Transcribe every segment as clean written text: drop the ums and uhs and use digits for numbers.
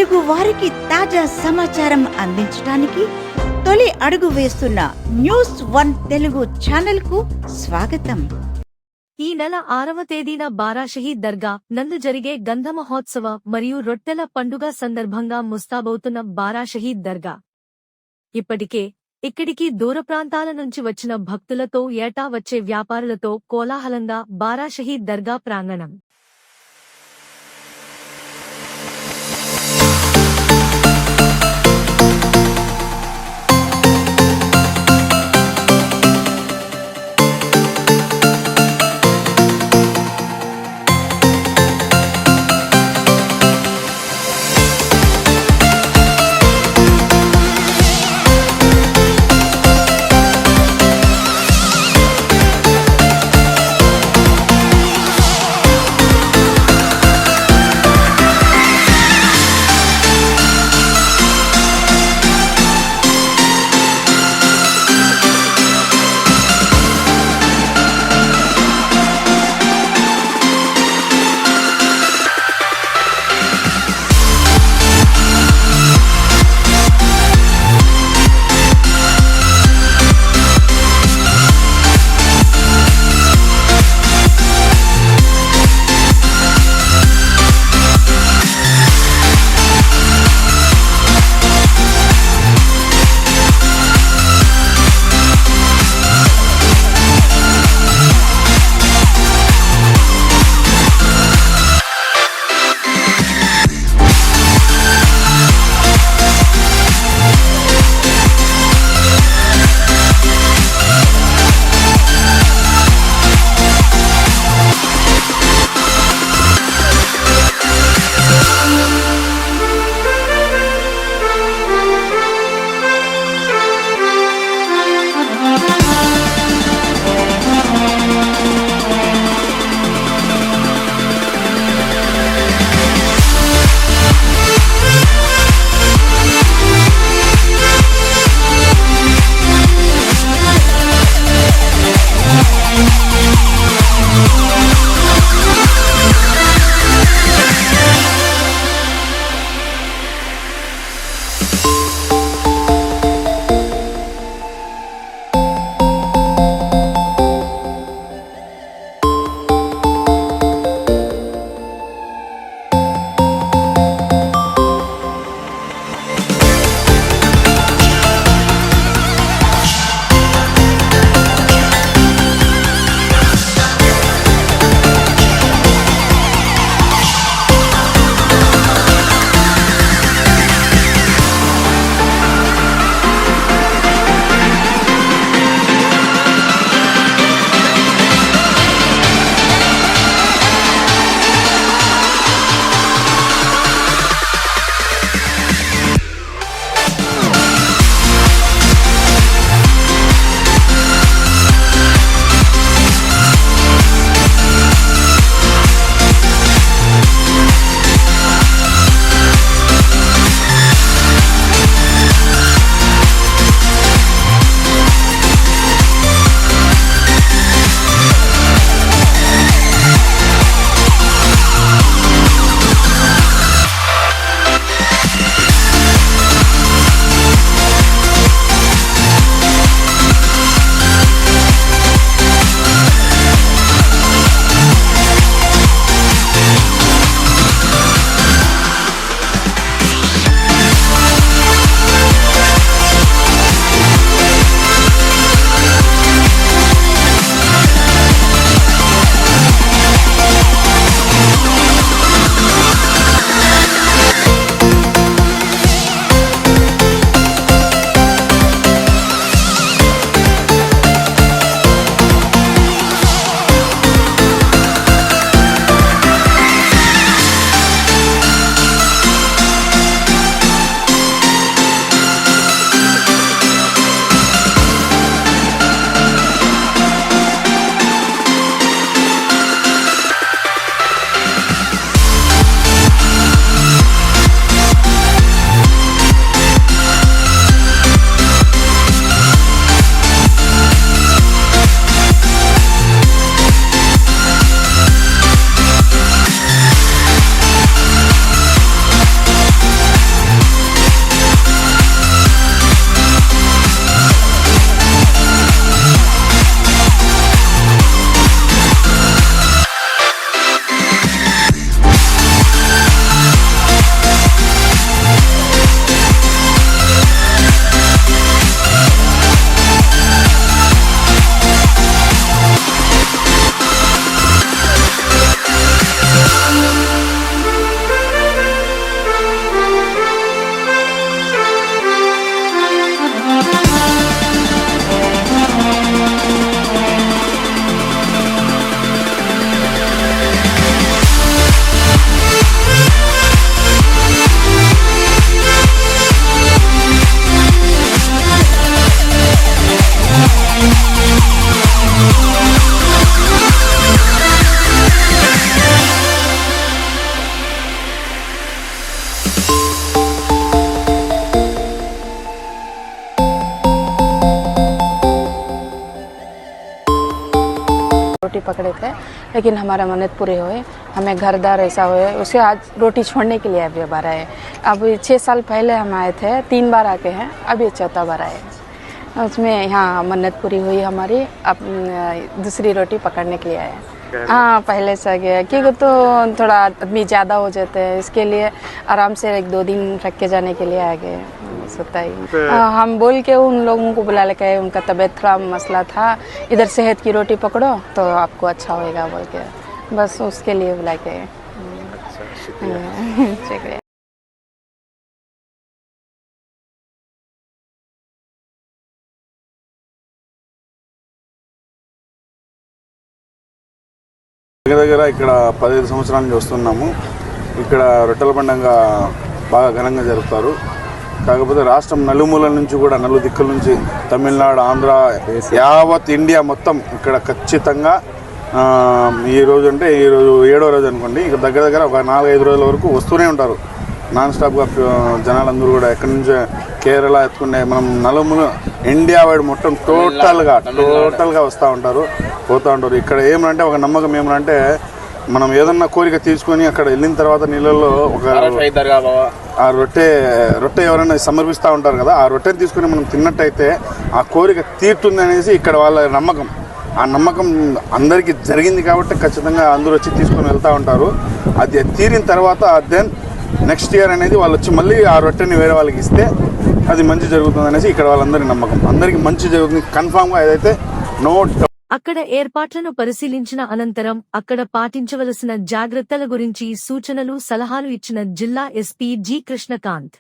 తెలుగు వారికి తాజా సమాచారం అందించడానికి తొలి అడుగు వేస్తున్న న్యూస్ వన్ తెలుగు ఛానల్ కు స్వాగతం. ఈ నెల 6వ తేదీన బారాషహీ దర్గా నందు జరిగే గంధ మహోత్సవ మరియు రొట్టెల పండుగ సందర్భంగా ముస్తాబవుతున్న బారాషహీ దర్గా ఇప్పటికే ఇక్కడికి దూర ప్రాంతాల నుంచి వచ్చిన భక్తులతో ఏటా వచ్చే వ్యాపారులతో కోలాహలంగా బారాషహీ దర్గా ప్రాంగణం रोटी पकड़े थे, लेकिन हमारा मन्नत पूरे हुए, हमें घरदार ऐसा हुए, उसे आज रोटी छोड़ने के लिए अभी बार आए। अब 6 साल पहले हम आए थे, 3 बार आके हैं, अब ये 4था बार आए। उसमें यहाँ मन्नत पूरी हुई हमारी, अब दूसरी रोटी पकड़ने के लिए आए। हाँ, पहले से गया क्योंकि तो थोड़ा आदमी ज़्यादा हो जाते हैं, इसके लिए आराम से 1-2 दिन रख के जाने के लिए आ गए। होता ही हम बोल के उन लोगों को बुला लेके, उनका तबीयत थोड़ा मसला था, इधर सेहत की रोटी पकड़ो तो आपको अच्छा होएगा बोल के, बस उसके लिए बुला के। शुक्रिया। దగ్గర ఇక్కడ 15 సంవత్సరాల నుంచి వస్తున్నాము. ఇక్కడ రొట్టెల పండుగ బాగా ఘనంగా జరుపుతారు. కాకపోతే రాష్ట్రం నలుమూలల నుంచి కూడా, నలుదిక్కుల నుంచి, తమిళనాడు, ఆంధ్ర, యావత్ ఇండియా మొత్తం ఇక్కడ ఖచ్చితంగా ఈ రోజు అంటే ఈరోజు 7వ రోజు అనుకోండి, ఇక దగ్గర దగ్గర ఒక 4-5 రోజుల వరకు వస్తూనే ఉంటారు నాన్ స్టాప్గా. జనాలందరూ కూడా ఎక్కడి నుంచో కేరళ ఎత్తుకునే మనం నలుమూల ఇండియా వైడ్ మొత్తం టోటల్గా వస్తూ ఉంటారు, పోతూ ఉంటారు. ఇక్కడ ఏమంటే ఒక నమ్మకం ఏమంటే, మనం ఏదన్నా కోరిక తీసుకొని అక్కడ వెళ్ళిన తర్వాత నీళ్ళల్లో ఒక ఆ రొట్టె ఎవరైనా సమర్పిస్తూ ఉంటారు కదా, ఆ రొట్టెని తీసుకొని మనం తిన్నట్టయితే ఆ కోరిక తీరుతుంది అనేసి ఇక్కడ వాళ్ళ నమ్మకం. ఆ నమ్మకం అందరికీ జరిగింది కాబట్టి ఖచ్చితంగా అందరూ వచ్చి తీసుకొని వెళ్తూ ఉంటారు. అది తీరిన తర్వాత దెన్ నెక్స్ట్ ఇయర్ అనేది వాళ్ళు వచ్చి మళ్ళీ ఆ రొట్టెని వేరే వాళ్ళకి ఇస్తే అది మంచి జరుగుతుంది అనేసి ఇక్కడ వాళ్ళందరి నమ్మకం. అందరికీ మంచి జరుగుతుంది కన్ఫామ్గా, ఏదైతే నో. అక్కడ ఏర్పాట్లను పరిశీలించిన అనంతరం అక్కడ పాటించవలసిన జాగ్రత్తల గురించి సూచనలు, సలహాలు ఇచ్చిన జిల్లా ఎస్పీ జి కృష్ణకాంత్.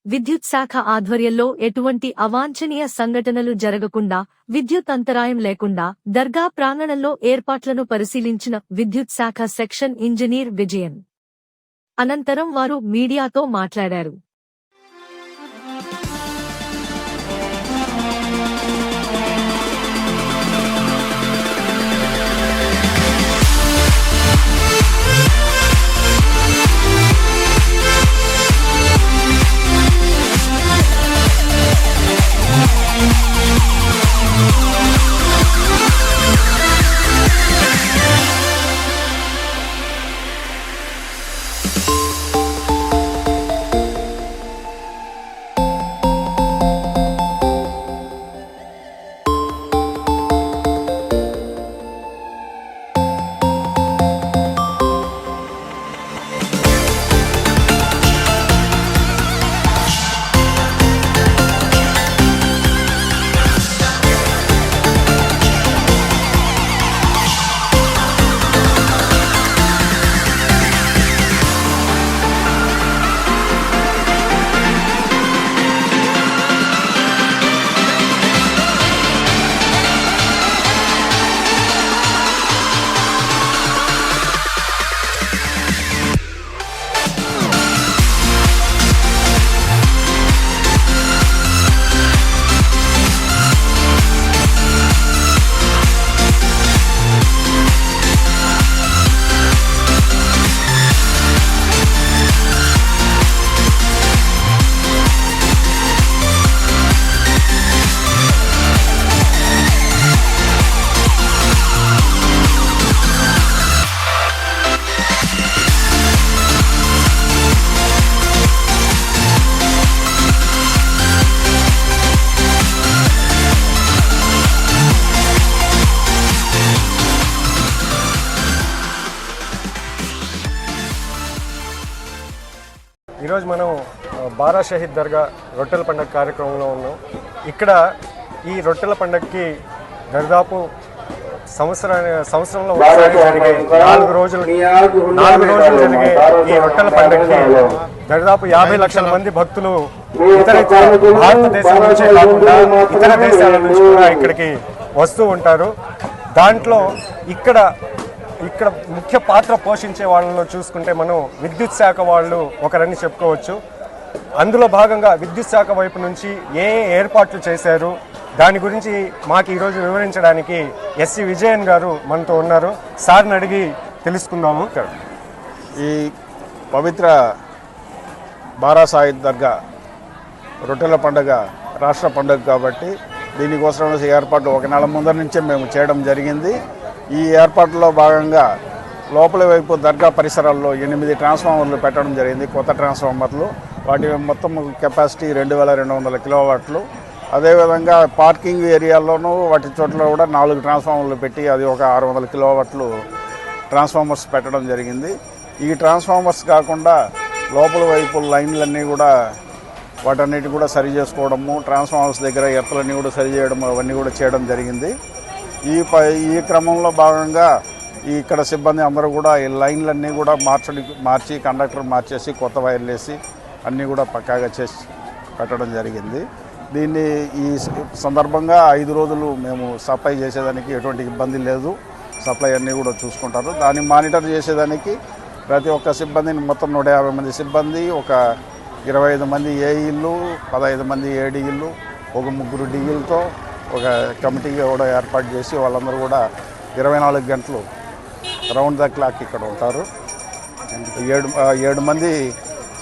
విద్యుత్ శాఖ ఆధ్వర్యంలో ఎటువంటి అవాంఛనీయ సంఘటనలు జరగకుండా, విద్యుత్ అంతరాయం లేకుండా దర్గా ప్రాంగణంలో ఏర్పాట్లను పరిశీలించిన విద్యుత్ శాఖ సెక్షన్ ఇంజనీర్ విజయన్. అనంతరం వారు మీడియాతో మాట్లాడారు. ఈరోజు మనం బారా షహీద్ దర్గా రొట్టెల పండుగ కార్యక్రమంలో ఉన్నాం. ఇక్కడ ఈ రొట్టెల పండుగకి దాదాపు సంవత్సరంలో ఒకసారి జరిగే 4 రోజులు జరిగే ఈ రొట్టెల పండుగకి దాదాపు 50 లక్షల మంది భక్తులు ఇతర భారతదేశం నుంచే కాకుండా ఇతర దేశాల నుంచి కూడా ఇక్కడికి వస్తూ ఉంటారు. దాంట్లో ఇక్కడ ముఖ్య పాత్ర పోషించే వాళ్ళలో చూసుకుంటే మనం విద్యుత్ శాఖ వాళ్ళు ఒకరని చెప్పుకోవచ్చు. అందులో భాగంగా విద్యుత్ శాఖ వైపు నుంచి ఏ ఏర్పాట్లు చేశారు దాని గురించి మాకు ఈరోజు వివరించడానికి ఎస్సి విజయన్ గారు మనతో ఉన్నారు. సార్ని అడిగి తెలుసుకుందాము. ఈ పవిత్ర బారా షహీద్ దర్గా రొట్టెల పండుగ రాష్ట్ర పండుగ కాబట్టి దీనికోసం ఏర్పాట్లు 1 నెల ముందర నుంచే మేము చేయడం జరిగింది. ఈ ఏర్పాట్లలో భాగంగా లోపల వైపు దర్గా పరిసరాల్లో 8 ట్రాన్స్ఫార్మర్లు పెట్టడం జరిగింది. కొత్త ట్రాన్స్ఫార్మర్లు, వాటి మొత్తం కెపాసిటీ 2200 కిలోవాట్లు. అదేవిధంగా పార్కింగ్ ఏరియాల్లోనూ వాటి చోట్ల కూడా 4 ట్రాన్స్ఫార్మర్లు పెట్టి అది ఒక 600 కిలోవాట్లు ట్రాన్స్ఫార్మర్స్ పెట్టడం జరిగింది. ఈ ట్రాన్స్ఫార్మర్స్ కాకుండా లోపల వైపు లైన్లన్నీ కూడా వాటన్నిటి కూడా సరి చేసుకోవడము, ట్రాన్స్ఫార్మర్స్ దగ్గర ఎర్తలన్నీ కూడా సరి చేయడం అవన్నీ కూడా చేయడం జరిగింది. ఈ క్రమంలో భాగంగా ఇక్కడ సిబ్బంది అందరూ కూడా ఈ లైన్లన్నీ కూడా మార్చి కండక్టర్ మార్చేసి కొత్త వైర్లు వేసి అన్నీ కూడా పక్కాగా చేసి పెట్టడం జరిగింది. దీన్ని ఈ సందర్భంగా 5 రోజులు మేము సప్లై చేసేదానికి ఎటువంటి ఇబ్బంది లేదు. సప్లై అన్నీ కూడా చూసుకుంటారు. దాన్ని మానిటర్ చేసేదానికి ప్రతి ఒక్క సిబ్బందిని మొత్తం 150 మంది సిబ్బంది, ఒక 25 మంది ఏఈలు, 15 మంది ఏడీలు, ఒక 3 డీఈలతో ఒక కమిటీ కూడా ఏర్పాటు చేసి వాళ్ళందరూ కూడా 24 గంటలు రౌండ్ ద క్లాక్ ఇక్కడ ఉంటారు. 7 మంది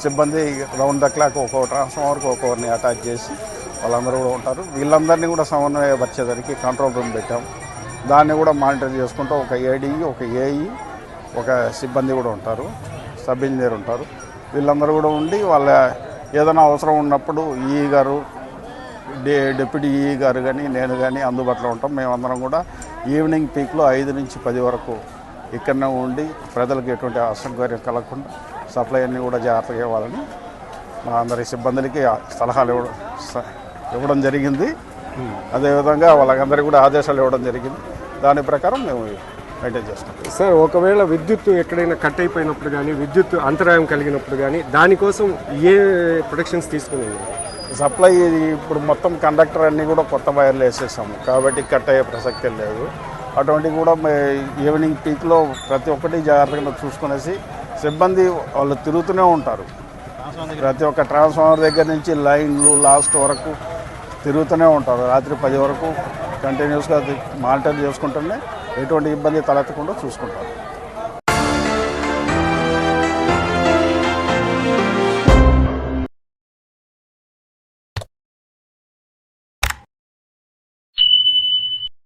సిబ్బంది రౌండ్ ద క్లాక్ ఒక్కో ట్రాన్స్ఫార్మర్కి ఒక్కొక్కరిని అటాచ్ చేసి వాళ్ళందరూ కూడా ఉంటారు. వీళ్ళందరినీ కూడా సమన్వయపరిచేదానికి కంట్రోల్ రూమ్ పెట్టాం. దాన్ని కూడా మానిటర్ చేసుకుంటూ ఒక ఏడీ, ఒక ఏఈ, ఒక సిబ్బంది కూడా ఉంటారు, సబ్ ఇంజనీర్ ఉంటారు. వీళ్ళందరూ కూడా ఉండి వాళ్ళ ఏదైనా అవసరం ఉన్నప్పుడు ఈఈ గారు, డిప్యూటీ ఈఈ గారు కానీ నేను కానీ అందుబాటులో ఉంటాం. మేమందరం కూడా ఈవినింగ్ పీక్లో 5 నుంచి 10 వరకు ఇక్కడనే ఉండి ప్రజలకు ఎటువంటి అసౌకర్యం కలగకుండా సప్లై అన్నీ కూడా జాగ్రత్తగా ఇవ్వాలని మా అందరి సిబ్బందులకి సలహాలు ఇవ్వడం జరిగింది. అదేవిధంగా వాళ్ళందరికీ కూడా ఆదేశాలు ఇవ్వడం జరిగింది. దాని ప్రకారం మేము మెయింటైన్ చేస్తాం. సార్, ఒకవేళ విద్యుత్ ఎక్కడైనా కట్ అయిపోయినప్పుడు కానీ, విద్యుత్ అంతరాయం కలిగినప్పుడు కానీ దానికోసం ఏ ప్రొటెక్షన్స్ తీసుకున్నాము? సప్లై ఇప్పుడు మొత్తం కండక్టర్ అన్నీ కూడా కొత్త వైర్లు వేసేసాము కాబట్టి కట్ అయ్యే ప్రసక్తే లేదు. అటువంటివి కూడా ఈవినింగ్ పీక్లో ప్రతి ఒక్కటి జాగ్రత్తగా చూసుకునేసి సిబ్బంది వాళ్ళు తిరుగుతూనే ఉంటారు. ప్రతి ఒక్క ట్రాన్స్ఫార్మర్ దగ్గర నుంచి లైన్లు లాస్ట్ వరకు తిరుగుతూనే ఉంటారు. రాత్రి 10 వరకు కంటిన్యూస్గా మానిటర్ చేసుకుంటూనే ఎటువంటి ఇబ్బంది తలెత్తకుండా చూసుకుంటారు.